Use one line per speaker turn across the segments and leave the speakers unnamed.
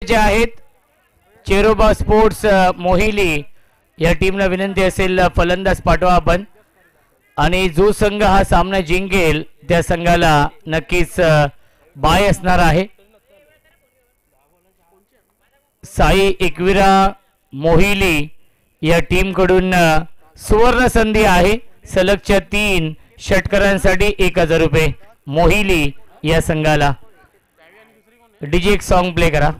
जे आहेत चेरोबा स्पोर्ट्स मोहिली या टीमला विनंती असेल फलंदाज पाठवा आपण आणि जो संघ हा सामना जिंकेल त्या संघाला नक्कीच बाय असणार आहे. साई एकविरा मोहिली या टीम कडून सुवर्ण संधी आहे. सलगच्या 3 षटकारांसाठी 1000 रुपये मोहिली या संघाला. डीजे एक सॉन्ग प्ले करा.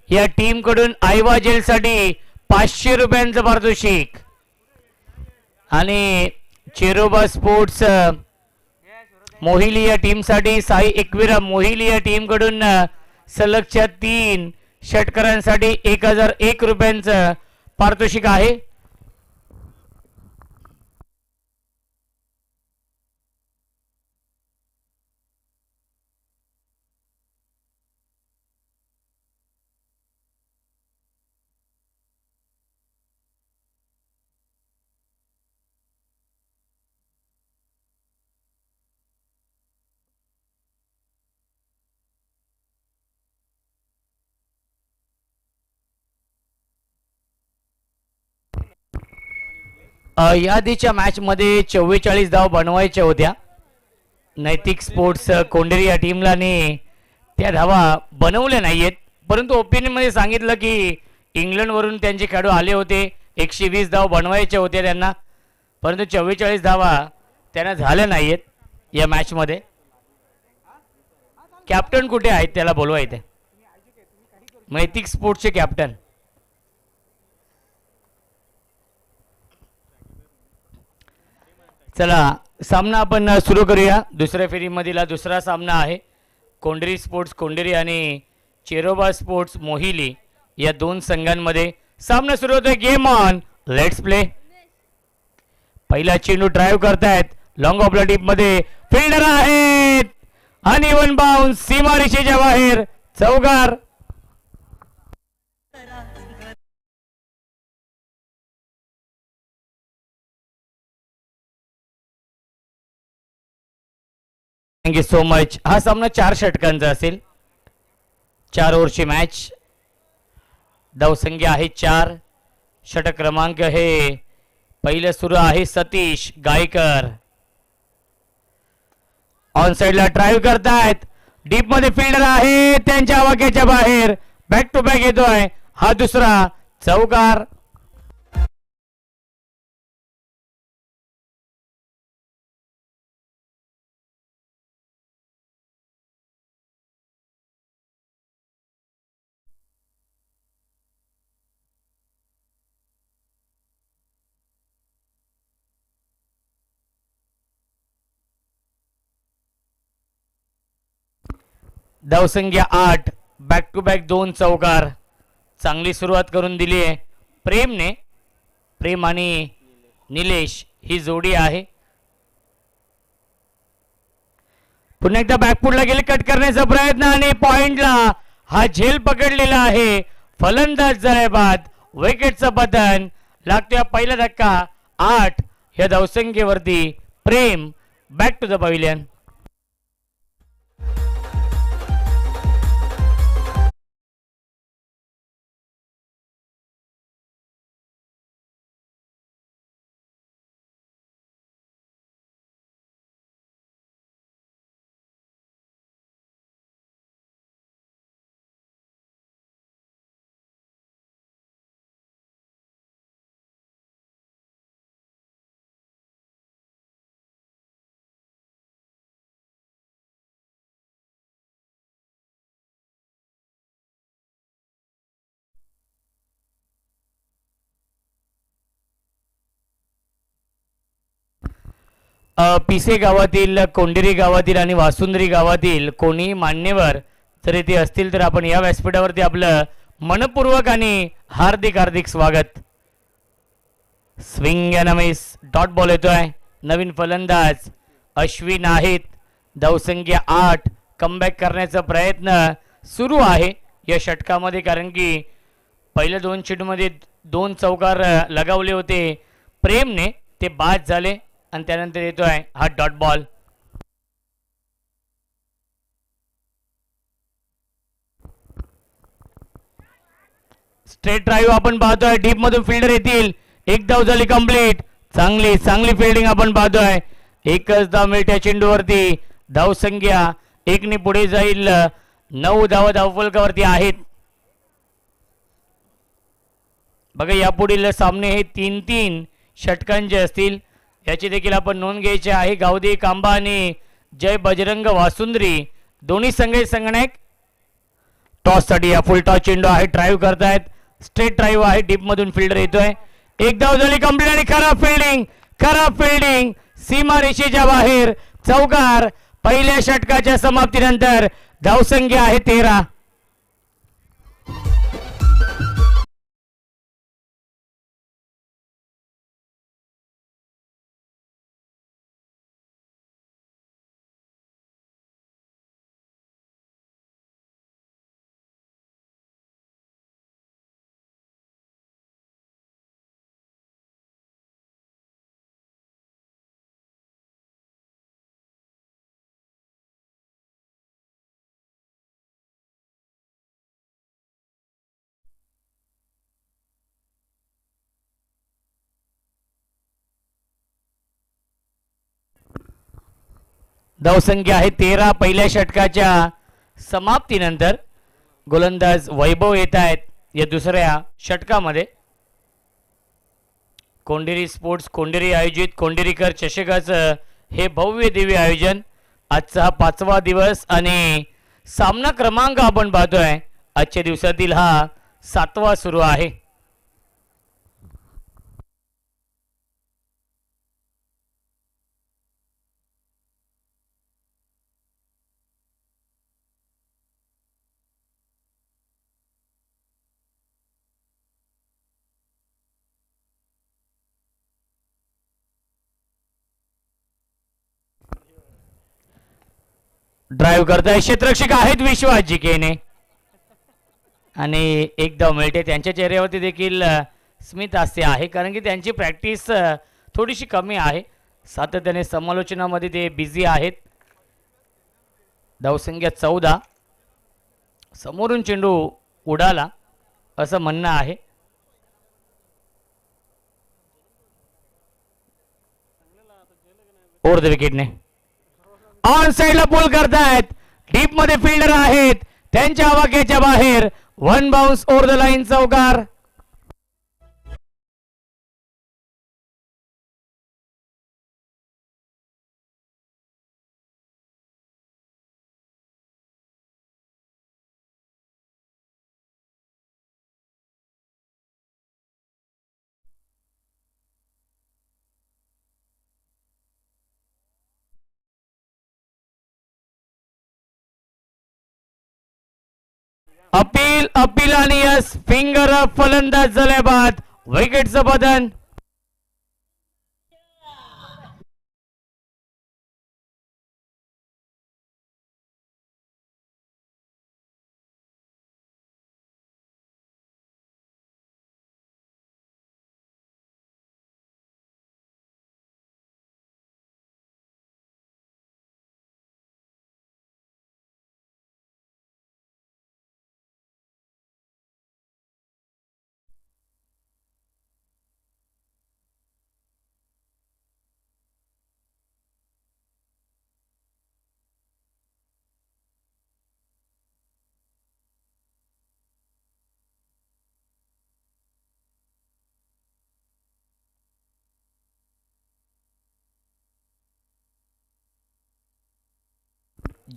या टीम कडून आयवा जेल साठी 500 रुपयांचं पारितोषिक आणि चेरोबा स्पोर्ट्स मोहिली या टीम साठी साई एकविरा मोहिली या टीम कडून सलगच्या 3 षटकारांसाठी 1001 रुपयांचं पारितोषिक आहे. याआधीच्या मॅच मध्ये 44 धाव बनवायच्या होत्या नैतिक स्पोर्ट्स कोंडेरी या टीमला आणि त्या धावा बनवल्या नाहीयेत. परंतु ओपिनियन मध्ये सांगितलं की इंग्लंड वरून त्यांचे खेळाडू आले होते 120 धाव बनवायचे होते त्यांना, परंतु 44 धावा त्यांना झाल्या नाहीयेत या मॅच मध्ये. कॅप्टन कुठे आहेत त्याला बोलवा इथे. नैतिक स्पोर्ट्सचे कॅप्टन. चला सामना आपण सुरू करूया. दुसऱ्या फेरीमधील दुसरा सामना आहे कोंडेरी स्पोर्ट्स कोंडेरी आणि चेरोबा स्पोर्ट्स मोहिली या 2 संघांमध्ये सामना सुरू होतोय. Game on, let's play. पहिला चेंडू ड्राईव्ह करतायत लॉंग ऑफ द डीप मध्ये फिल्डर आहेत आणि वन बाउन्स सीमारेषेच्या बाहेर चौकार. Thank you so much. हा सामना 4 षटकांचा असेल. 4 ओव्हरची मॅच. धावसंख्या आहे 4. षटक क्रमांक हे पहिलं सुरू आहे सतीश गायकर. ऑन साइडला ड्राईव्ह करतायत डीप मध्ये फिल्डर आहे त्यांच्या वाक्याच्या बाहेर बॅक टू बॅक येतोय. हा दुसरा चौकार. धावसंख्या 8. बॅक टू बॅक 2 चौकार. चांगली सुरुवात करून दिली आहे प्रेमने. प्रेम आणि निलेश ही जोडी आहे. पुन्हा एकदा बॅकफुटला गेले कट करण्याचा प्रयत्न आणि पॉइंटला हा झेल पकडलेला आहे. फलंदाज झाल्या बाद विकेटचं पतन लागतोय. पहिला धक्का 8 या धावसंख्येवरती. प्रेम बॅक टू द पवेलियन. पिसे गावातील, कोंडेरी गावातील आणि वासुंद्री गावातील कोणी मान्यवर जर इथे असतील तर आपण या व्यासपीठावरती आपलं मनपूर्वक आणि हार्दिक हार्दिक स्वागत. Swing and miss, dot ball येतोय. नवीन फलंदाज अश्विन आहेत. धावसंख्या 8. कमबॅक करण्याचा प्रयत्न सुरू आहे या षटकामध्ये, कारण की पहिल्या 2 चेंडूमध्ये 2 चौकार लगावले होते प्रेमने, ते बाद झाले आणि त्यानंतर येतोय हा डॉट बॉल. स्ट्रेट ड्राईव्ह आपण पाहतोय. डीप मधून फिल्डर येतील. एक धाव झाली कंप्लीट. चांगली फिल्डिंग आपण पाहतोय. एकच धाव मिळते चेंडूवरती. धावसंख्या 1 ने पुढे जाईल. 9 धावा धावफलकावरती आहेत. बघा यापुढील सामने हे 3-3 षटकांचे असतील, याची देखील आपण नोंद घ्यायची आहे. गावदे कांबा आणि जय बजरंग वासुंद्री दोन्ही संघनायक टॉससाठी या फुल टॉस चेंडू आहे. ड्राईव्ह करतायत. स्ट्रेट ड्राईव्ह आहे. डीप मधून फिल्डर येतोय. एक धाव झाली कंप्लीट आणि खराब फिल्डिंग सीमा रेषेच्या बाहेर. चौकार. पहिल्या षटकाच्या समाप्तीनंतर धावसंख्या आहे 13. धावसंख्या आहे 13. पहिल्या षटकाच्या समाप्तीनंतर गोलंदाज वैभव येत आहेत या दुसऱ्या षटकामध्ये. कोंडेरी स्पोर्ट्स कोंडेरी आयोजित कोंडेरीकर चषकाचं हे भव्य दिव्य आयोजन. आजचा 5वा दिवस आणि सामना क्रमांक आपण पाहतोय आजच्या दिवसातील हा 7वा सुरू आहे. ड्राईव्ह करताय. क्षेत्ररक्षक आहेत विश्वासजी केने आणि एक धाव मिळते. त्यांच्या चेहऱ्यावरती देखील स्मित हास्य आहे, कारण की त्यांची प्रॅक्टिस थोडीशी कमी आहे. सातत्याने समालोचनामध्ये ते बिझी आहेत. धावसंख्या 14. समोरून चेंडू उडाला असं म्हणणं आहे. ओव्हर द विकेटने ऑन साइडला पुल करतायत. डीप मध्ये फिल्डर आहेत. त्यांच्या आवाक्याच्या बाहेर. 1 बाउन्स ओव्हर द लाईन. चौकार. अपील आणि यस. Finger up. फलंदाज झाल्या बाद. विकेटचं बदन.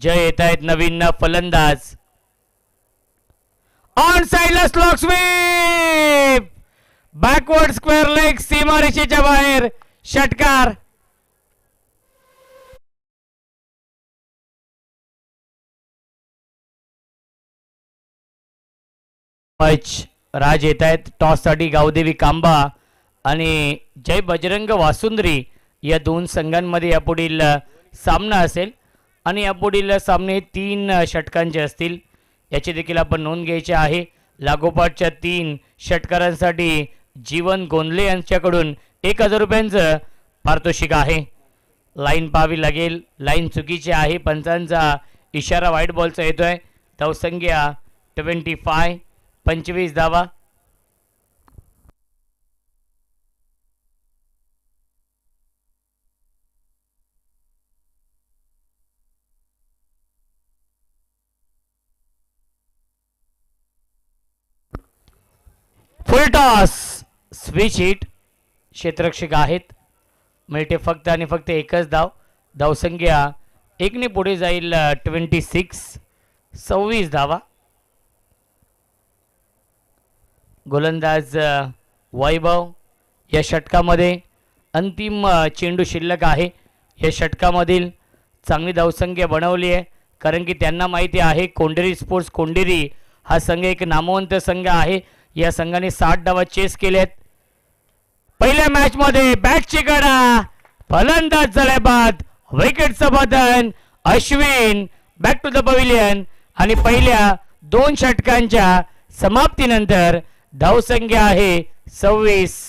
जय येत आहेत. नवीन फलंदाज. ऑन साइडला slog sweep. Backward square leg. सीमा रेषेच्या बाहेर. षटकार. पंच राज येत आहेत टॉससाठी. गावदेवी कांबा आणि जय बजरंग वासुंद्री या दोन संघांमध्ये यापुढील सामना असेल आणि यापुढील सामने 3 षटकांचे असतील याची देखील आपण नोंद घ्यायची आहे. लागोपाठच्या 3 षटकारांसाठी जीवन गोंदले यांच्याकडून 1000 रुपयांचं पारितोषिक आहे. लाईन पाहावी लागेल. लाईन चुकीची आहे. पंचांचा इशारा व्हाईट बॉलचा येतोय. धावसंख्या 25 25 धावा. फुल टॉस स्विच हिट क्षेत्ररक्षक आहेत. मिळते फक्त आणि फक्त एकच धाव. धावसंख्या 1ने पुढे जाईल. 26 26 धावा. गोलंदाज वैभव या षटकामध्ये अंतिम चेंडू शिल्लक आहे. या षटकामधील चांगली धावसंख्या बनवली आहे कारण की त्यांना माहिती आहे कोंडेरी स्पोर्ट्स कोंडेरी हा संघ एक नामवंत संघ आहे. या संघाने 60 धावा चेस केल्यात. पहिल्या मॅचमध्ये बॅटची कडा फलंदाज झाल्याबाद विकेटचं बदन. Ashwin back to the pavilion आणि पहिल्या 2 षटकांच्या समाप्तीनंतर धावसंख्या आहे 26.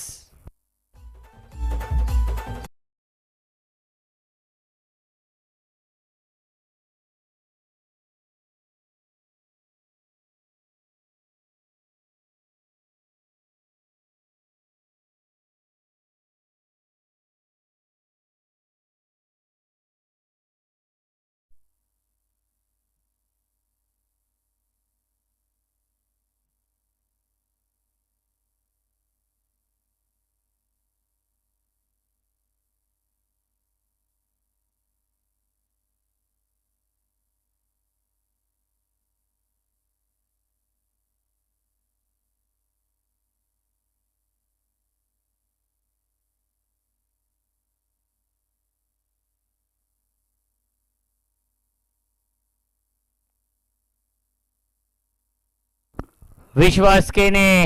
विश्वास केने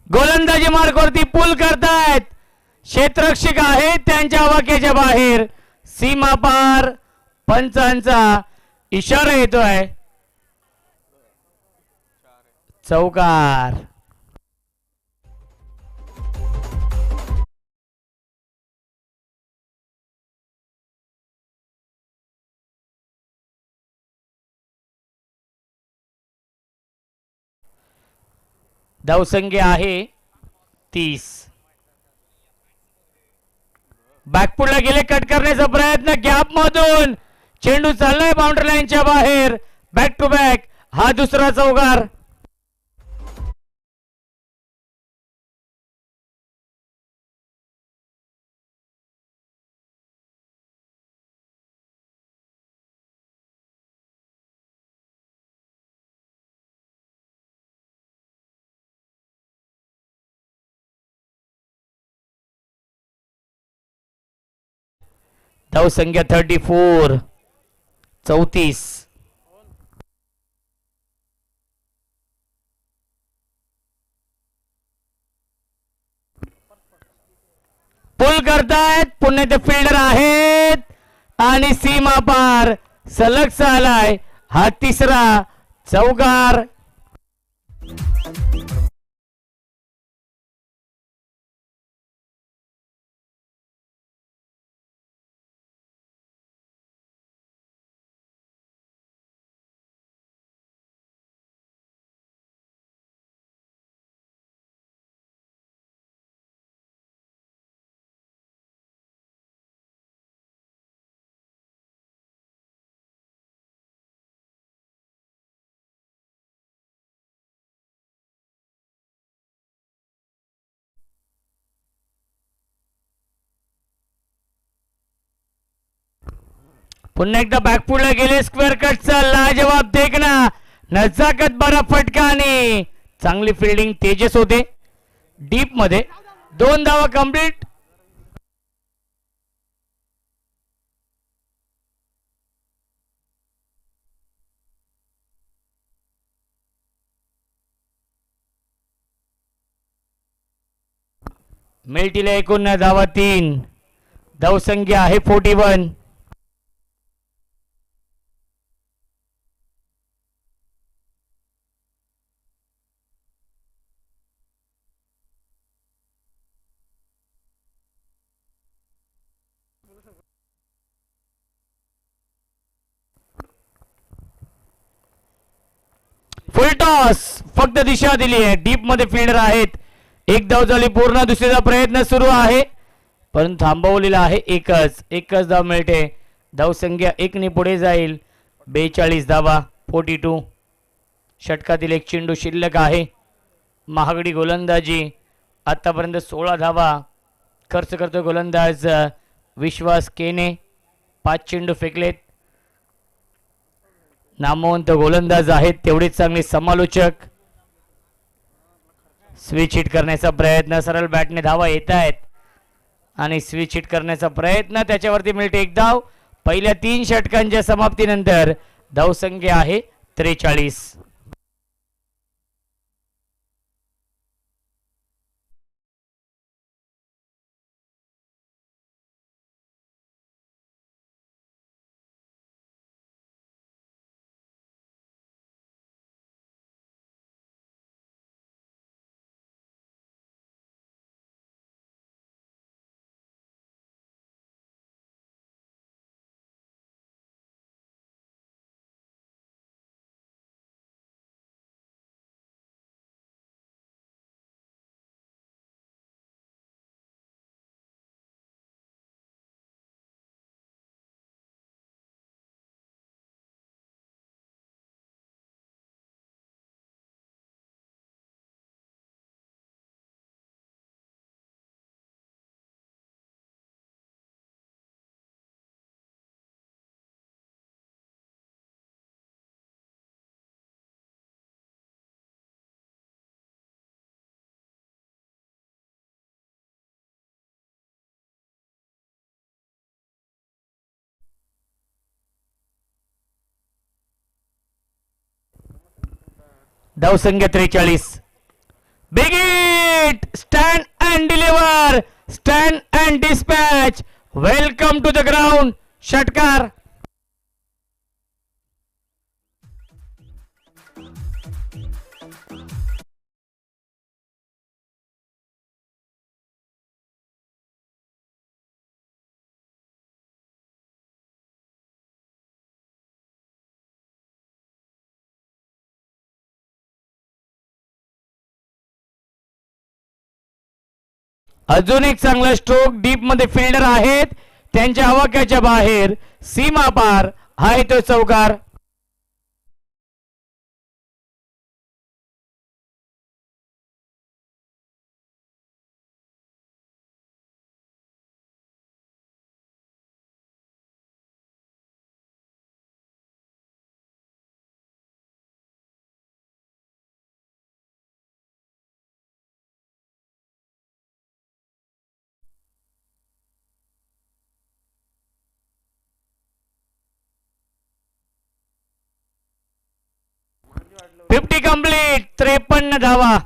गोलंदाजी मार्गावरती पूल करतायत. क्षेत्ररक्षक आहेत त्यांच्या वाक्याच्या बाहेर. सीमा पार. पंचांचा इशारा येतोय. चौकार. धावसंख्या आहे 30. बॅकफुटला गेले. कट करण्याचा प्रयत्न गॅप मधून चेंडू चाललाय बाउंड्री लाईनच्या बाहेर. बॅक टू बॅक हा दुसरा चौकार. धावसंख्या 34 34. पुल करतायत. पुन्हा ते फिल्डर आहेत आणि सीमा पार. सलग चालाय हा तिसरा चौकार. पुन्हा एकदा बॅकफुटला गेले. स्क्वेअर कटचा लाजवाब देखना. नजाकत बरा फटका आणि चांगली फिल्डिंग तेजस होते. डीप मध्ये 2 धावा कंप्लीट. मिळतील एकूण धावा 3. धावसंख्या आहे 41. फुल टॉस फक्त दिशा दिली आहे. डीप मध्ये फिल्डर आहेत. एक धाव झाली पूर्ण. दुसरीचा प्रयत्न सुरू आहे पण थांबवलेला आहे. एकच धाव मिळते. धावसंख्या 1 ने पुढे जाईल. 42 धावा 42. षटकातील एक चेंडू शिल्लक आहे. महागडी गोलंदाजी आतापर्यंत 16 धावा खर्च करतो गोलंदाज विश्वास केने. 5 चेंडू फेकलेत. नामवंत गोलंदाज आहेत तेवढेच चांगले समालोचक. स्विच हिट करण्याचा प्रयत्न. सरळ बॅटने धावा येत आहेत आणि स्विच हिट करण्याचा प्रयत्न. त्याच्यावरती मिळते एक धाव. पहिल्या 3 षटकांच्या समाप्तीनंतर धावसंख्या आहे 43. धावसंख्या 43. Big hit. Stand and deliver. Stand and dispatch. Welcome to the ground. षटकार. अजून एक चांगला स्ट्रोक. डीप मध्ये फिल्डर आहेत. त्यांच्या आवाक्याच्या बाहेर सीमा पार आहे तो चौकार. Fifty complete. 53 धावा.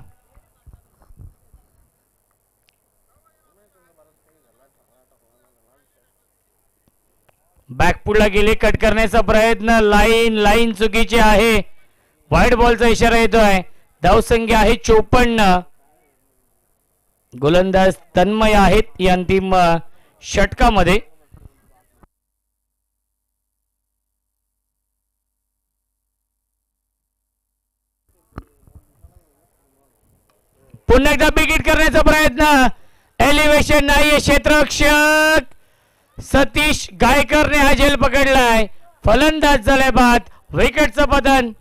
बॅकपुडला गेले. कट करण्याचा प्रयत्न. लाईन चुकीची आहे. व्हाईट बॉलचा इशारा येतोय. धावसंख्या आहे 54. गोलंदाज तन्मय आहेत या अंतिम षटकामध्ये. पुन्हा एकदा बिग हिट करण्याचा प्रयत्न. एलिव्हेशन नाही. क्षेत्ररक्षक सतीश गायकरने हा झेल पकडलाय. फलंदाज झालाय बाद. विकेटचं पतन.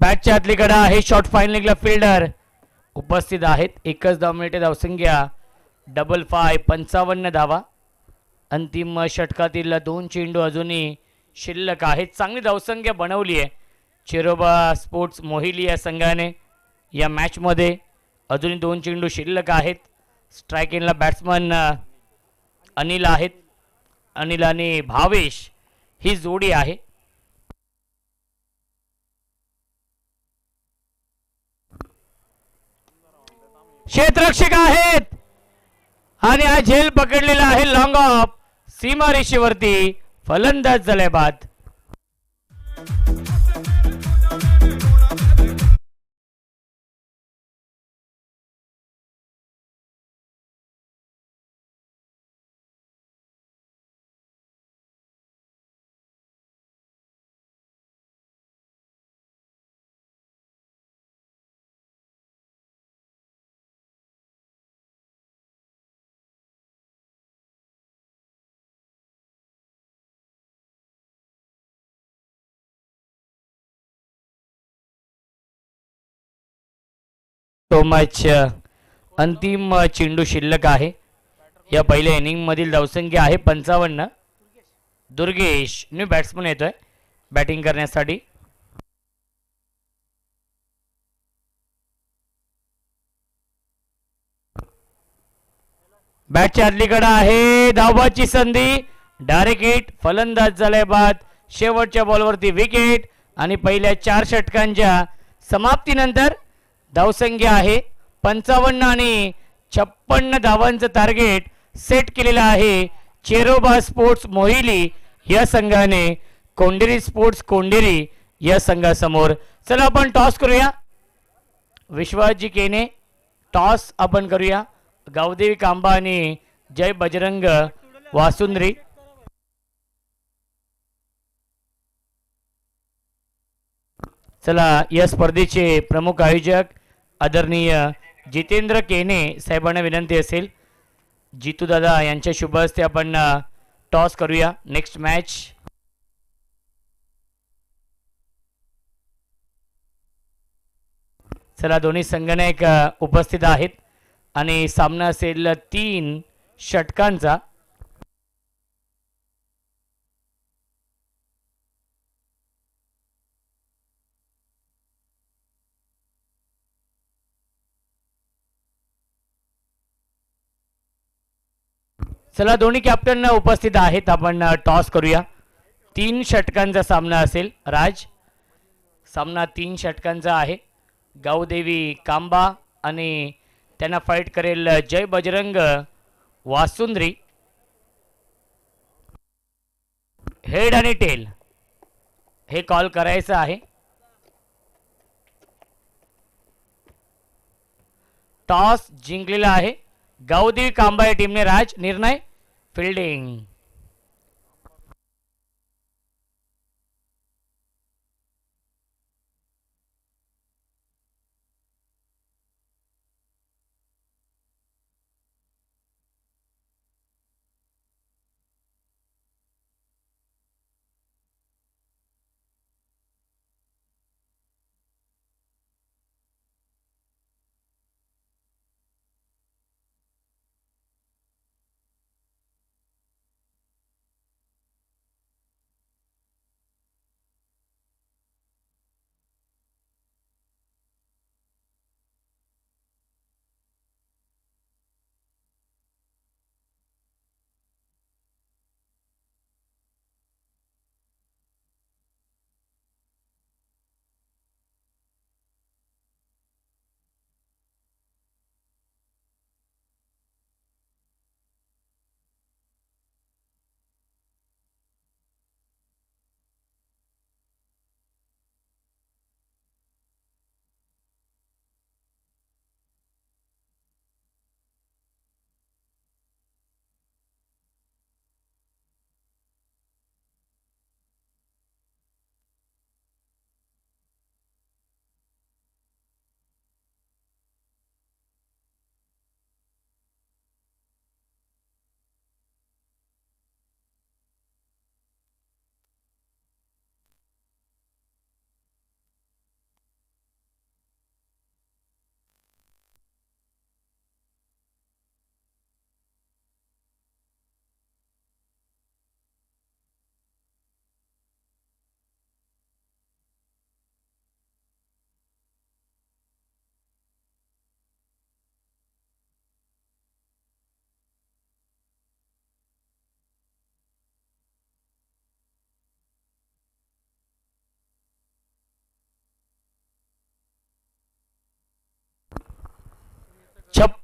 बॅटच्या आतलीकडे आहे शॉट फायनलिंगला फिल्डर उपस्थित आहेत. एकच धावमिनिटे धावसंख्या 5 55 धावा. अंतिम षटकातील 2 चेंडू अजूनही शिल्लक आहेत. चांगली धावसंख्या बनवली आहे चेरोबा स्पोर्ट्स मोहिली या संघाने या मॅचमध्ये. अजूनही 2 चेंडू शिल्लक आहेत. स्ट्राईक इनला बॅट्समन अनिल आहेत. अनिल आणि भावेश ही जोडी आहे. क्षेत्ररक्षक आहेत आणि हा झेल पकडलेला आहे लॉंग ऑफ सीमारेषेवरती. फलंदाज झाले बाद. तो मॅच अंतिम चेंडू शिल्लक आहे. या पहिल्या इनिंग मधील धावसंख्या आहे 55. दुर्गेश न्यू बॅट्समन येतोय बॅटिंग करण्यासाठी. बॅटच्या आतलीकडे आहे धावबाची संधी. Direct hit. फलंदाज झालाय बाद. शेवटच्या बॉलवरती विकेट आणि पहिल्या 4 षटकांच्या समाप्तीनंतर धावसंख्या आहे 55 आणि 56 धावांचं टार्गेट सेट केलेलं आहे चेरोबा स्पोर्ट्स मोहिली या संघाने कोंडेरी स्पोर्ट्स कोंडेरी या संघासमोर. चला आपण टॉस करूया. विश्वासजी केने टॉस आपण करूया. गावदेवी कांबा आणि जय बजरंग वासुंद्री. चला या स्पर्धेचे प्रमुख आयोजक आदरणीय जितेंद्र केने साहेबांना विनंती असेल जितू दादा यांच्या शुभ हस्ते आपण टॉस करूया. नेक्स्ट मॅच चला दोन्ही संघनायक उपस्थित आहेत आणि सामना असेल 3 षटकांचा. चला दोन्ही कॅप्टन उपस्थित आहेत. आपण टॉस करूया. 3 षटकांचा सामना असेल. राज सामना 3 षटकांचा आहे. गावदेवी कांबा आणि त्यांना फाईट करेल जय बजरंग वासुंद्री. हेड आणि टेल हे कॉल करायचं आहे. टॉस जिंकलेला आहे गावदेवी कांबा या टीमने. राज निर्णय फिल्डिंग.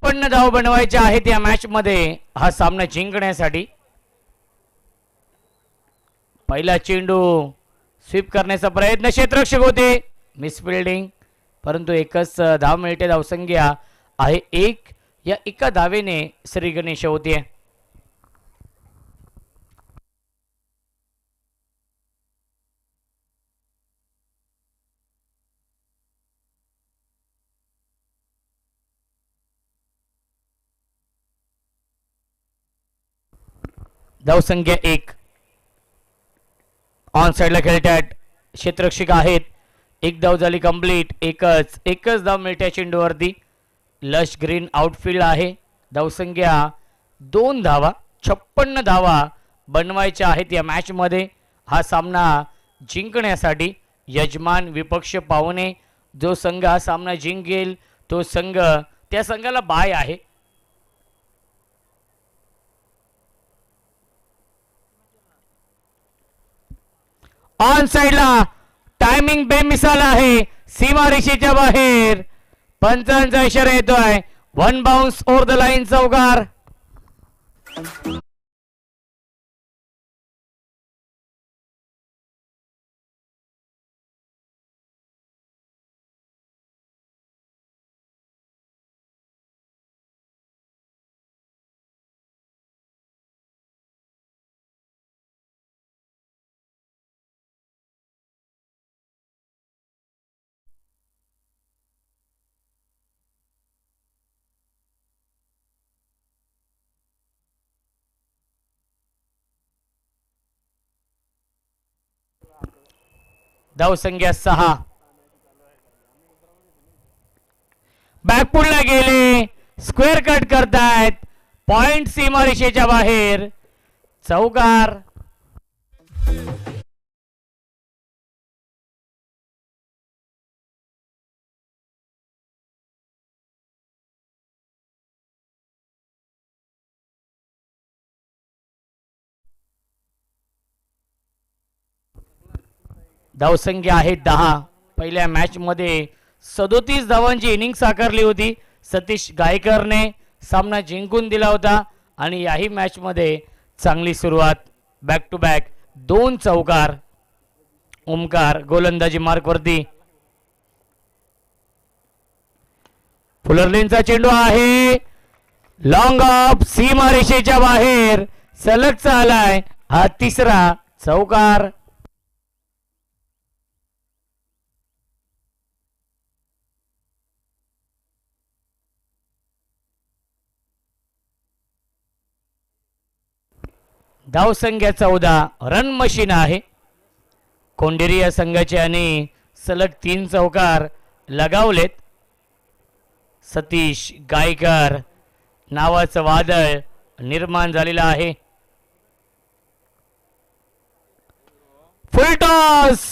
56 धावा बनवायच्या आहेत या मॅच मध्ये हा सामना जिंकण्यासाठी. पहिला चेंडू स्वीप करण्याचा प्रयत्न, क्षेत्ररक्षक होते, मिस फिल्डिंग, परंतु एकच धाव मिळते. धावसंख्या आहे 1. या एका धावेने श्री गणेश होते. धावसंख्या 1. ऑन साइडला खेळतात, क्षेत्ररक्षक आहेत. एक धाव झाली कंप्लीट. एकच धाव मिळते चेंडूवरती. लश ग्रीन आउटफील्ड आहे. धावसंख्या 2 धावा. 56 धावा बनवायच्या आहेत या मॅच मध्ये हा सामना जिंकण्यासाठी. यजमान विपक्ष पाहुणे, जो संघ हा सामना जिंकेल तो संघ, त्या संघाला बाय आहे. ऑन साइडला टायमिंग बेमिसाल आहे, सीमारेषेच्या बाहेर. पंचांचा इशारा येतोय. 1 बाउन्स ओव्हर द लाईन. चौकार. धावसंख्या 6. बॅकपुलला गेले, स्क्वेअर कट करतायत. पॉइंट सीमारेषेच्या बाहेर. चौकार. धावसंख्या आहे 10. पहिल्या मॅच मध्ये 37 धावांची इनिंग साकारली होती. सतीश गायकरने सामना जिंकून दिला होता आणि याही मॅच मध्ये चांगली सुरुवात. बॅक टू बॅक 2 चौकार. ओमकार गोलंदाजी मार्कवरती. फुलरलेनचा चेंडू आहे, लॉंग ऑफ, सीमारेषेच्या बाहेर. सलगचा आलाय हा 3रा चौकार. धावसंख्या 14. रन मशीन आहे कोंडेरी या संघाचे आणि सलग 3 चौकार लगावलेत. सतीश गायकर नावाचं वादळ निर्माण झालेलं आहे. फुल टॉस,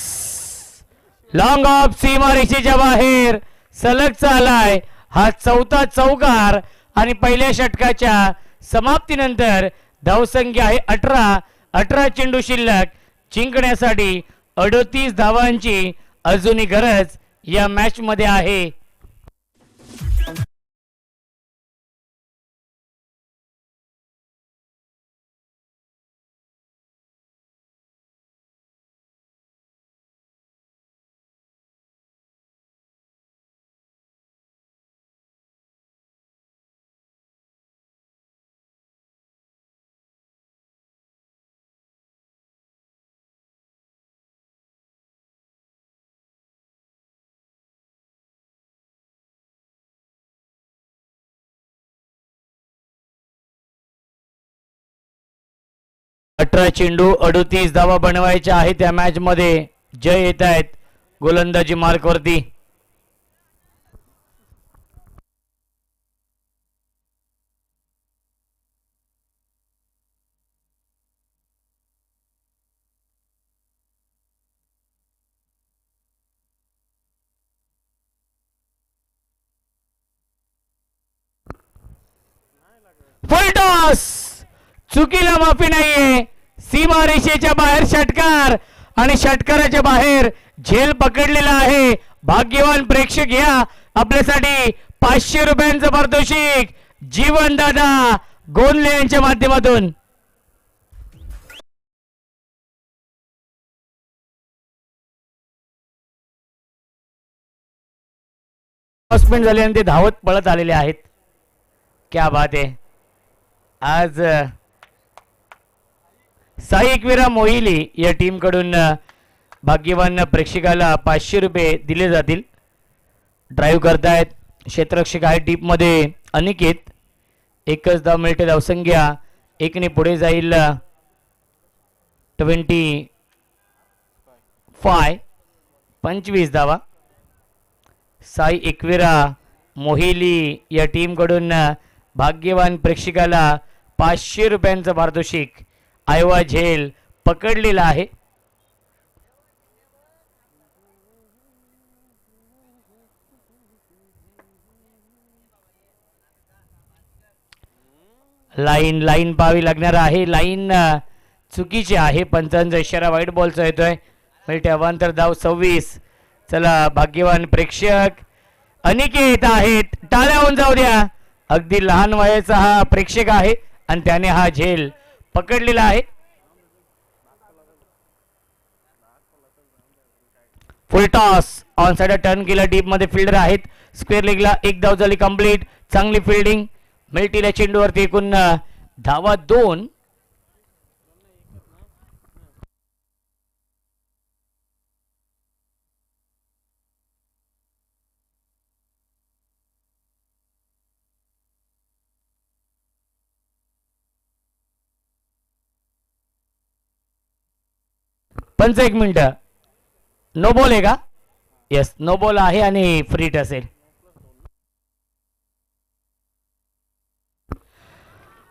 लॉंग ऑफ, सीमारेषेच्या बाहेर. सलगचा आलाय हा 4था चौकार आणि पहिल्या षटकाच्या समाप्तीनंतर धावसंख्या आहे 18. 18 चेंडू शिल्लक. जिंकण्यासाठी 38 धावांची अजूनही गरज या मॅच मध्ये आहे. अठरा चेंडू 38 धावा बनवायच्या आहेत त्या मॅच मध्ये. जय येत आहेत गोलंदाजी मार्कवरती. फुल टॉस, चुकीला माफी नाहीये. सीमारेषेच्या बाहेर षटकार आणि षटकाराच्या बाहेर झेल पकडलेला आहे. भाग्यवान प्रेक्षक घ्या आपल्यासाठी 500 रुपयांचं पारितोषिक. जीवन दादा गोंदले यांच्या माध्यमातून स्पेंड झाले आणि ते धावत पळत आलेले आहेत. क्या बात आहे. आज साई एकविरा मोहिली या टीम कडून भाग्यवान प्रेक्षकाला 500 रुपये दिले जातील. ड्राईव्ह करतायत क्षेत्ररक्षक आहे टीप मध्ये अनिकेत. एकच धाव मिळते. धावसंख्या एकने पुढे जाईल 25 धावा. साई एकविरा मोहिली या टीम कडून भाग्यवान प्रेक्षकाला 500 रुपयांचं पारितोषिक आयवा झेल पकडलेला आहे. लाईन पाहावी लागणार आहे. लाईन चुकीची आहे. पंचांचा इशारा व्हाईट बॉलचा येतोय. मिळते अवांतर धाव 26. चला भाग्यवान प्रेक्षक अनिकेत आहेत. टाळ्या होऊन जाऊ द्या. अगदी लहान वयाचा हा प्रेक्षक आहे आणि त्याने हा झेल पकडलेला आहे. फुल टॉस ऑन साइड टर्न केला. डीप मध्ये फिल्डर आहेत. स्क्वेअर लेगला एक धाव झाली कंप्लीट. चांगली फिल्डिंग. मिल्टीला चेंडूवरती एकूण धावा 2. पंच 1 मिनिट. नो बॉल आहे का? येस नो बॉल आहे आणि फ्रीट असेल.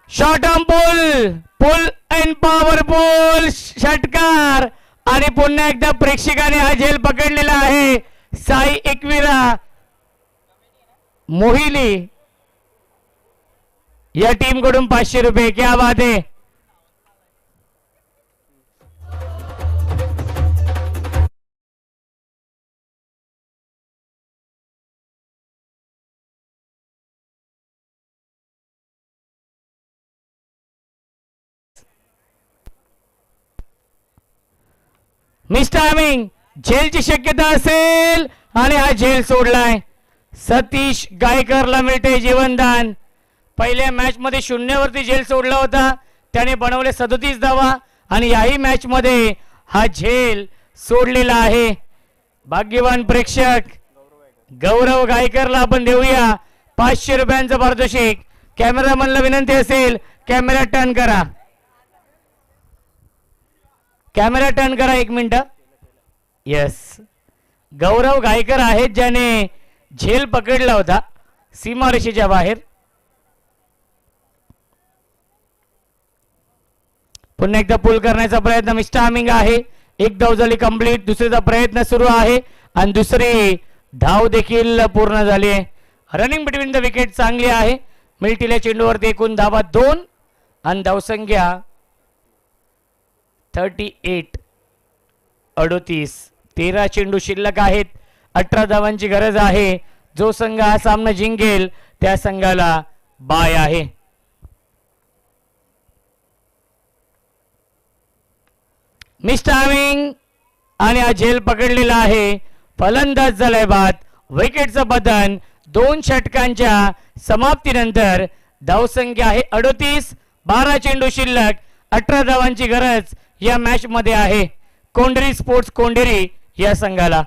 Short arm pull and powerful षटकार आणि पुन्हा एकदा प्रेक्षकाने हा झेल पकडलेला आहे. साई एकविरा मोहिली या टीम कडून 500 रुपये. क्या बात आहे. Miss timing. झेलची शक्यता असेल आणि हा झेल सोडलाय. सतीश गायकरला मिळते जीवनदान. पहिल्या मॅच मध्ये 0 वरती झेल सोडला होता. त्याने बनवले 37 धावा आणि याही मॅच मध्ये हा झेल सोडलेला आहे. भाग्यवान प्रेक्षक गौरव गायकरला आपण देऊया 500 रुपयांचं पारितोषिक. कॅमेरामनला विनंती असेल कॅमेरा टर्न करा. कॅमेरा टर्न करा 1 मिनिट. यस गौरव गायकर आहेत ज्याने झेल पकडला होता सीमारेषेच्या बाहेर. पुन्हा एकदा पुल करण्याचा प्रयत्न. मिस्टर आमिंग आहे. एक धाव झाली कंप्लीट. दुसरीचा प्रयत्न सुरू आहे आणि दुसरी धाव देखील पूर्ण झाली आहे. रनिंग बिटवीन द विकेट चांगली आहे. मिल्टीला चेंडूवरती एकूण धावा 2 आणि धावसंख्या 38. 13 चेंडू शिल्लक आहेत. 18 धावांची गरज आहे. जो संघ हा सामना जिंकेल त्या संघाला बाय आहे. मिस टायमिंग आणि हा झेल पकडलेला आहे. फलंदाज झालाय बाद. विकेटचं बदन 2 षटकांच्या समाप्तीनंतर धावसंख्या आहे 38. 12 चेंडू शिल्लक. 18 धावांची गरज या मॅच मध्ये आहे कोंढरी स्पोर्ट्स कोंढेरी या संघाला.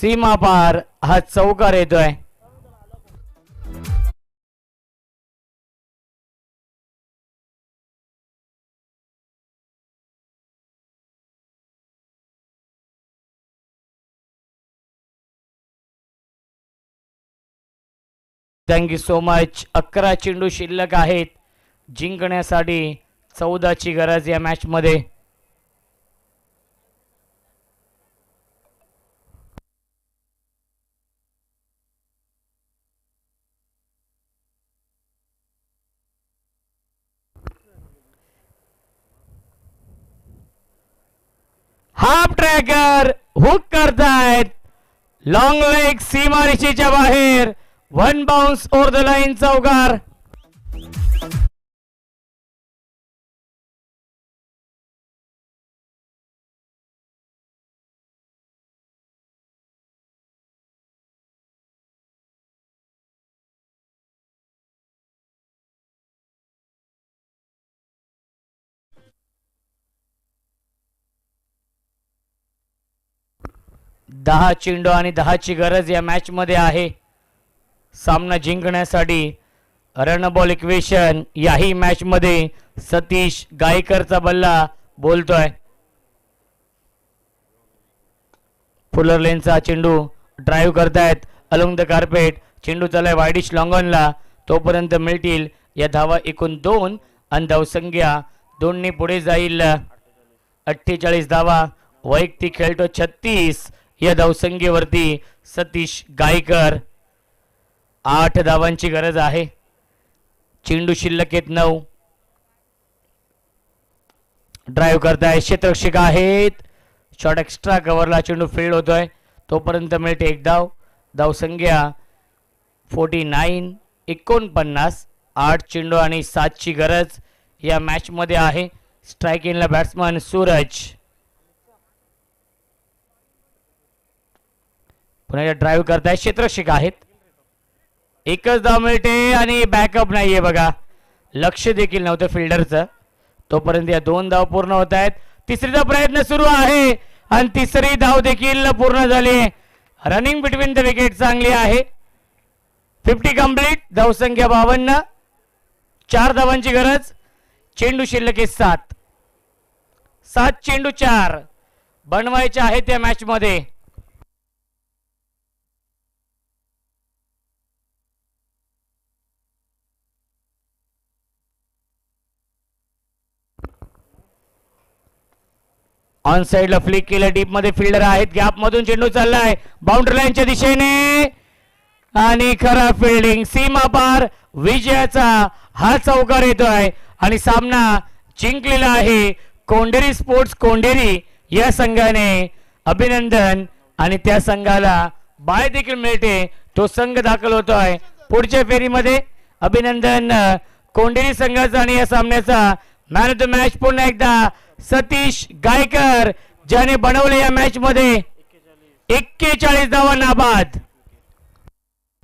सीमा पार हा चौकार येतोय. Thank you so much. 11 चेंडू शिल्लक आहेत. जिंकण्यासाठी 14ची गरज या मॅच मध्ये. हाफ ट्रॅकर हुक करतायत. लॉंग लेग सीमा रेषेच्या बाहेर. One bounce over the line चौकार. दहा चेंडू आणि 10ची गरज या मॅच मध्ये आहे. सामना जिंकण्यासाठी रन बॉल इक्वेशन याही मॅच मध्ये सतीश गायकरचा बल्ला बोलतोय. फुलर लेनचा चेंडू ड्राईव्ह करतायत अलोंग द कार्पेट. चेंडू चालाय वायडिश लॉंगॉनला. तोपर्यंत मिळतील या धावा एकूण 2 आणि धावसंख्या 2 पुढे जाईल. 48 धावा. वैयक्तिक खेळतो 36. या धावसंख्येवरती सतीश गायकर. 8 धावांची गरज आहे. चेंडू शिल्लक आहेत 9. ड्राईव्ह करताय क्षेत्ररक्षक आहेत. शॉट एक्स्ट्रा कव्हरला चेंडू फील्ड होतोय. तोपर्यंत मिळते 1 धाव. धावसंख्या 49. 49. 8 चेंडू आणि 7ची गरज या मॅच मध्ये आहे. स्ट्राईक इनला बॅट्समन सूरज. पुन्हा ड्राईव्ह करताय क्षेत्ररक्षक आहेत. एकच धाव मिळते आणि बॅकअप नाहीये बघा. लक्ष देखील नव्हतं फिल्डरचं. तोपर्यंत या 2 धाव पूर्ण होत आहेत. तिसरीचा प्रयत्न सुरू आहे आणि तिसरी धाव देखील पूर्ण झाली. रनिंग बिटवीन द विकेट चांगली आहे. 50 कंप्लीट. धावसंख्या 52. 4 धावांची गरज. चेंडू शिल्लक आहे 7. 7 चेंडू 4 बनवायचे आहेत या मॅच मध्ये. ऑन साइडला फ्लिक केलं. डीप मध्ये फिल्डर आहेत. गॅप मधून चेंडू चाललाय बाउंड्री लाईनच्या दिशेने आणि खरा फिल्डिंग. सीमा पार विजयाचा हा चौकार येतोय आणि सामना जिंकलेला आहे कोंडेरी स्पोर्ट्स कोंडेरी या संघाने. अभिनंदन. आणि त्या संघाला बाय देखील मिळते. तो संघ दाखल होतोय पुढच्या फेरीमध्ये. अभिनंदन कोंडेरी संघाचा. आणि या सामन्याचा मॅन ऑफ द मॅच पुन्हा एकदा सतीश गायकर ज्याने बनवले या मॅच मध्ये 41 धावा नाबाद.